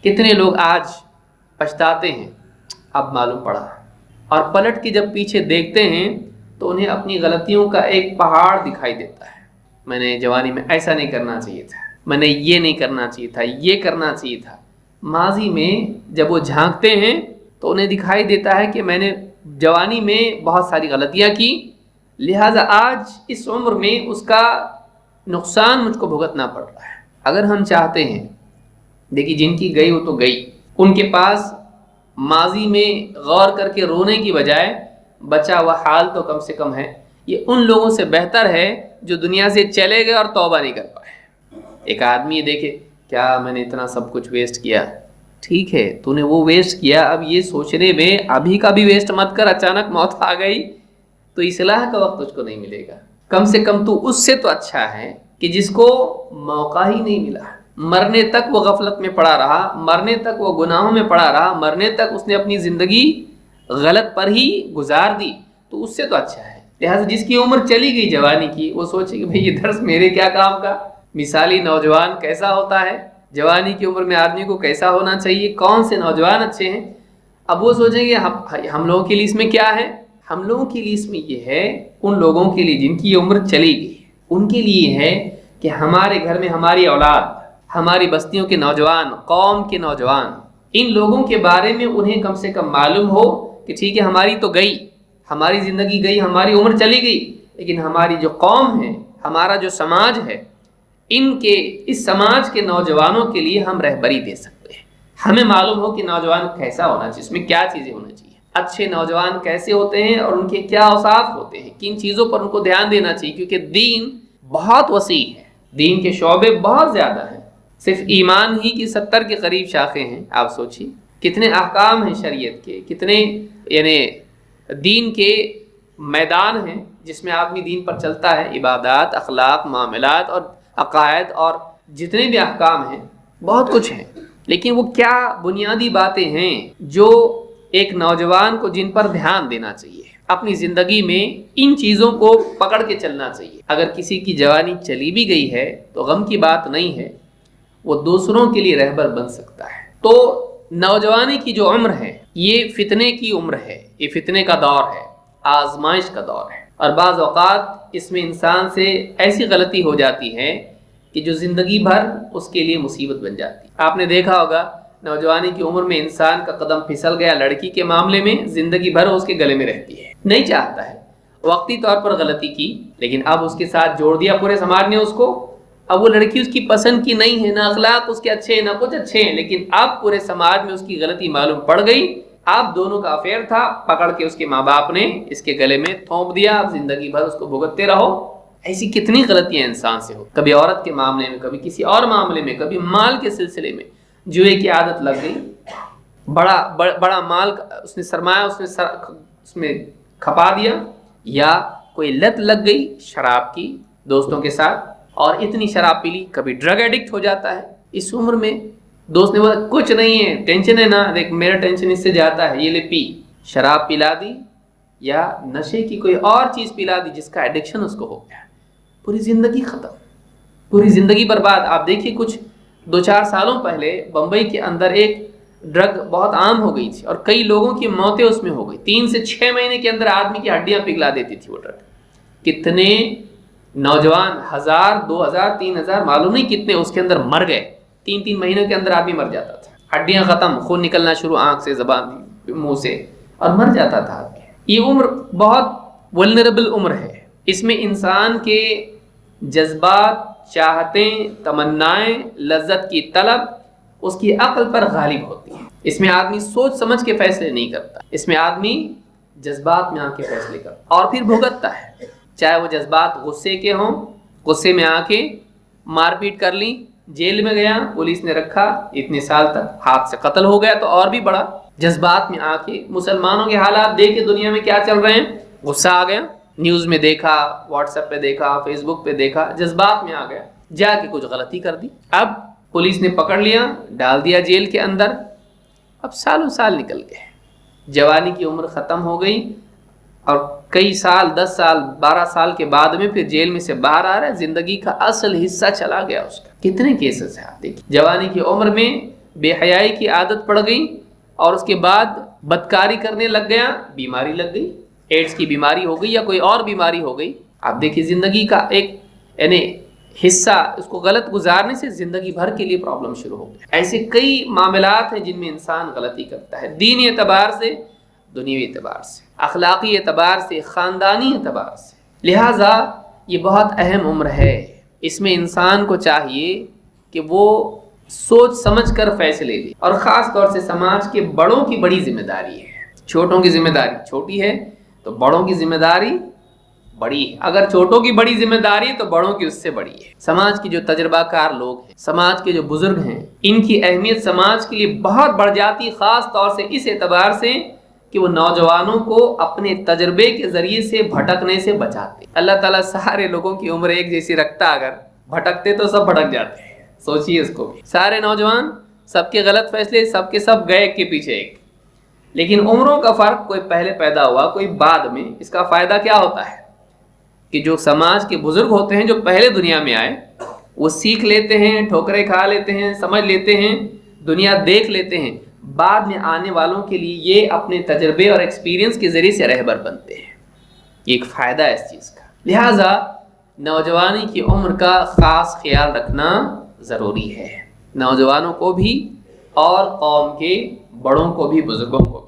کتنے لوگ آج پچھتاتے ہیں اب معلوم پڑا، اور پلٹ کے جب پیچھے دیکھتے ہیں تو انہیں اپنی غلطیوں کا ایک پہاڑ دکھائی دیتا ہے۔ میں نے جوانی میں ایسا نہیں کرنا چاہیے تھا، میں نے یہ نہیں کرنا چاہیے تھا، یہ کرنا چاہیے تھا۔ ماضی میں جب وہ جھانکتے ہیں تو انہیں دکھائی دیتا ہے کہ میں نے جوانی میں بہت ساری غلطیاں کی، لہٰذا آج اس عمر میں اس کا نقصان مجھ کو بھگتنا پڑ رہا ہے۔ اگر ہم چاہتے ہیں، دیکھیے جن کی گئی وہ تو گئی، ان کے پاس ماضی میں غور کر کے رونے کی بجائے بچا ہوا حال تو کم سے کم ہے۔ یہ ان لوگوں سے بہتر ہے جو دنیا سے چلے گئے اور توبہ نہیں کر پائے۔ ایک آدمی دیکھے کیا میں نے اتنا سب کچھ ویسٹ کیا، ٹھیک ہے تو نے وہ ویسٹ کیا، اب یہ سوچنے میں ابھی کا بھی ویسٹ مت کر، اچانک موت آ گئی تو اصلاح کا وقت تجھ کو نہیں ملے گا۔ کم سے کم تو اس سے تو اچھا ہے کہ جس کو موقع ہی نہیں ملا، مرنے تک وہ غفلت میں پڑا رہا، مرنے تک وہ گناہوں میں پڑا رہا، مرنے تک اس نے اپنی زندگی غلط پر ہی گزار دی، تو اس سے تو اچھا ہے۔ لہٰذا جس کی عمر چلی گئی جوانی کی، وہ سوچے کہ بھئی یہ درس میرے کیا کام کا، مثالی نوجوان کیسا ہوتا ہے، جوانی کی عمر میں آدمی کو کیسا ہونا چاہیے، کون سے نوجوان اچھے ہیں۔ اب وہ سوچیں گے ہم لوگوں کے لیے اس میں کیا ہے، ہم لوگوں کے لیے اس میں یہ ہے، ان لوگوں کے لیے جن کی عمر چلی گئی ان کے لیے ہے کہ ہمارے گھر میں ہماری اولاد، ہماری بستیوں کے نوجوان، قوم کے نوجوان، ان لوگوں کے بارے میں انہیں کم سے کم معلوم ہو کہ ٹھیک ہے ہماری تو گئی، ہماری زندگی گئی، ہماری عمر چلی گئی، لیکن ہماری جو قوم ہے، ہمارا جو سماج ہے، اس سماج کے نوجوانوں کے لیے ہم رہبری دے سکتے ہیں۔ ہمیں معلوم ہو کہ نوجوان کیسا ہونا چاہیے، اس میں کیا چیزیں ہونا چاہیے، اچھے نوجوان کیسے ہوتے ہیں اور ان کے کیا اوصاف ہوتے ہیں، کن چیزوں پر ان کو دھیان دینا چاہیے، کیونکہ دین بہت وسیع ہے، دین کے شعبے بہت زیادہ ہیں۔ صرف ایمان ہی کی 70 کے قریب شاخیں ہیں، آپ سوچیے کتنے احکام ہیں شریعت کے، کتنے یعنی دین کے میدان ہیں جس میں آدمی دین پر چلتا ہے، عبادات، اخلاق، معاملات اور عقائد اور جتنے بھی احکام ہیں، بہت کچھ ہیں۔ لیکن وہ کیا بنیادی باتیں ہیں جو ایک نوجوان کو جن پر دھیان دینا چاہیے، اپنی زندگی میں ان چیزوں کو پکڑ کے چلنا چاہیے۔ اگر کسی کی جوانی چلی بھی گئی ہے تو غم کی بات نہیں ہے، وہ دوسروں کے لیے رہبر بن سکتا ہے۔ تو نوجوانی کی جو عمر ہے یہ فتنے کی عمر ہے، یہ فتنے کا دور ہے، آزمائش کا دور ہے، اور بعض اوقات اس میں انسان سے ایسی غلطی ہو جاتی ہے کہ جو زندگی بھر اس کے لیے مصیبت بن جاتی ہے۔ آپ نے دیکھا ہوگا نوجوانی کی عمر میں انسان کا قدم پھسل گیا لڑکی کے معاملے میں، زندگی بھر اس کے گلے میں رہتی ہے، نہیں چاہتا ہے، وقتی طور پر غلطی کی لیکن اب اس کے ساتھ جوڑ دیا پورے سماج نے اس کو، اب وہ لڑکی اس کی پسند کی نہیں ہے، نہ اخلاق اس کے اچھے ہیں نہ کچھ اچھے ہیں، لیکن اب پورے سماج میں اس کی غلطی معلوم پڑ گئی، اب دونوں کا افیئر تھا، پکڑ کے اس کے ماں باپ نے اس کے گلے میں تھونپ دیا، اب زندگی بھر اس کو بھگتتے رہو۔ ایسی کتنی غلطیاں انسان سے ہو، کبھی عورت کے معاملے میں، کبھی کسی اور معاملے میں، کبھی مال کے سلسلے میں جوئے کی عادت لگ گئی، بڑا مال اس نے سرمایہ اس میں کھپا دیا، یا کوئی لت لگ گئی شراب کی دوستوں کے ساتھ اور اتنی شراب پی لی، کبھی ڈرگ ایڈکٹ ہو جاتا ہے اس عمر میں، دوست نے بولا کچھ نہیں ہے، ٹینشن ہے نا، دیکھ میرا ٹینشن اس سے جاتا ہے، یہ لے پی، شراب پلا دی یا نشے کی کوئی اور چیز پلا دی جس کا ایڈکشن اس کو ہو گیا، پوری زندگی ختم، پوری زندگی برباد۔ آپ دیکھیے کچھ 2-4 سالوں پہلے بمبئی کے اندر ایک ڈرگ بہت عام ہو گئی تھی اور کئی لوگوں کی موتیں اس میں ہو گئی، 3 سے 6 مہینے کے اندر آدمی کی ہڈیاں پگھلا دیتی تھی وہ ڈرگ۔ کتنے نوجوان 1000 2000 3000 معلوم نہیں کتنے اس کے اندر مر گئے، 3 مہینوں کے اندر آدمی مر جاتا تھا، ہڈیاں ختم، خون نکلنا شروع آنکھ سے، زبان منہ سے، اور مر جاتا تھا آدمی۔ یہ عمر بہت ولنریبل عمر ہے، اس میں انسان کے جذبات، چاہتیں، تمنائیں، لذت کی طلب اس کی عقل پر غالب ہوتی ہے، اس میں آدمی سوچ سمجھ کے فیصلے نہیں کرتا، اس میں آدمی جذبات میں آ کے فیصلے کرتا اور پھر بھگتتا ہے، چاہے وہ جذبات غصے کے ہوں، غصے میں آ کے مار پیٹ کر لی، جیل میں گیا، پولیس نے رکھا اتنے سال تک، ہاتھ سے قتل ہو گیا تو اور بھی بڑا، جذبات میں آ کے مسلمانوں کے حالات دیکھ کے دنیا میں کیا چل رہے ہیں، غصہ آ گیا، نیوز میں دیکھا، واٹس ایپ پہ دیکھا، فیس بک پہ دیکھا، جذبات میں آ گیا، جا کے کچھ غلطی کر دی، اب پولیس نے پکڑ لیا، ڈال دیا جیل کے اندر، اب سالوں سال نکل گئے، جوانی کی عمر ختم ہو گئی اور کئی سال 10 سال 12 سال کے بعد میں پھر جیل میں سے باہر آ رہا ہے، زندگی کا اصل حصہ چلا گیا اس کا۔ کتنے کیسز ہیں آپ دیکھیں، جوانی کی عمر میں بے حیائی کی عادت پڑ گئی اور اس کے بعد بدکاری کرنے لگ گیا، بیماری لگ گئی، ایڈز کی بیماری ہو گئی یا کوئی اور بیماری ہو گئی. آپ دیکھیے زندگی کا ایک یعنی حصہ اس کو غلط گزارنے سے زندگی بھر کے لیے پرابلم شروع ہو گئی. ایسے کئی معاملات ہیں جن میں انسان غلطی کرتا ہے، دینی اعتبار سے، دنیوی اعتبار سے، اخلاقی اعتبار سے، خاندانی اعتبار سے. لہٰذا یہ بہت اہم عمر ہے، اس میں انسان کو چاہیے کہ وہ سوچ سمجھ کر فیصلے لے، اور خاص طور سے سماج کے بڑوں کی بڑی ذمہ داری ہے. چھوٹوں کی ذمہ داری چھوٹی ہے تو بڑوں کی ذمہ داری بڑی ہے. اگر چھوٹوں کی بڑی ذمہ داری تو بڑوں کی اس سے بڑی ہے. سماج کے جو تجربہ کار لوگ ہیں، سماج کے جو بزرگ ہیں، ان کی اہمیت سماج کے لیے بہت بڑھ جاتی، خاص طور سے اس اعتبار سے کہ وہ نوجوانوں کو اپنے تجربے کے ذریعے سے بھٹکنے سے بچاتے. اللہ تعالیٰ سارے لوگوں کی عمر ایک جیسی رکھتا، اگر بھٹکتے تو سب بھٹک جاتے ہیں. سوچیے اس کو بھی، سارے نوجوان، سب کے غلط فیصلے، سب کے سب گئے ایک کے پیچھے ایک. لیکن عمروں کا فرق، کوئی پہلے پیدا ہوا کوئی بعد میں. اس کا فائدہ کیا ہوتا ہے کہ جو سماج کے بزرگ ہوتے ہیں جو پہلے دنیا میں آئے، وہ سیکھ لیتے ہیں، ٹھوکریں کھا لیتے ہیں، سمجھ لیتے ہیں، دنیا دیکھ لیتے ہیں. بعد میں آنے والوں کے لیے یہ اپنے تجربے اور ایکسپیرینس کے ذریعے سے رہبر بنتے ہیں. یہ ایک فائدہ ہے اس چیز کا. لہٰذا نوجوانی کی عمر کا خاص خیال رکھنا ضروری ہے، نوجوانوں کو بھی اور قوم کے بڑوں کو بھی، بزرگوں کو بھی.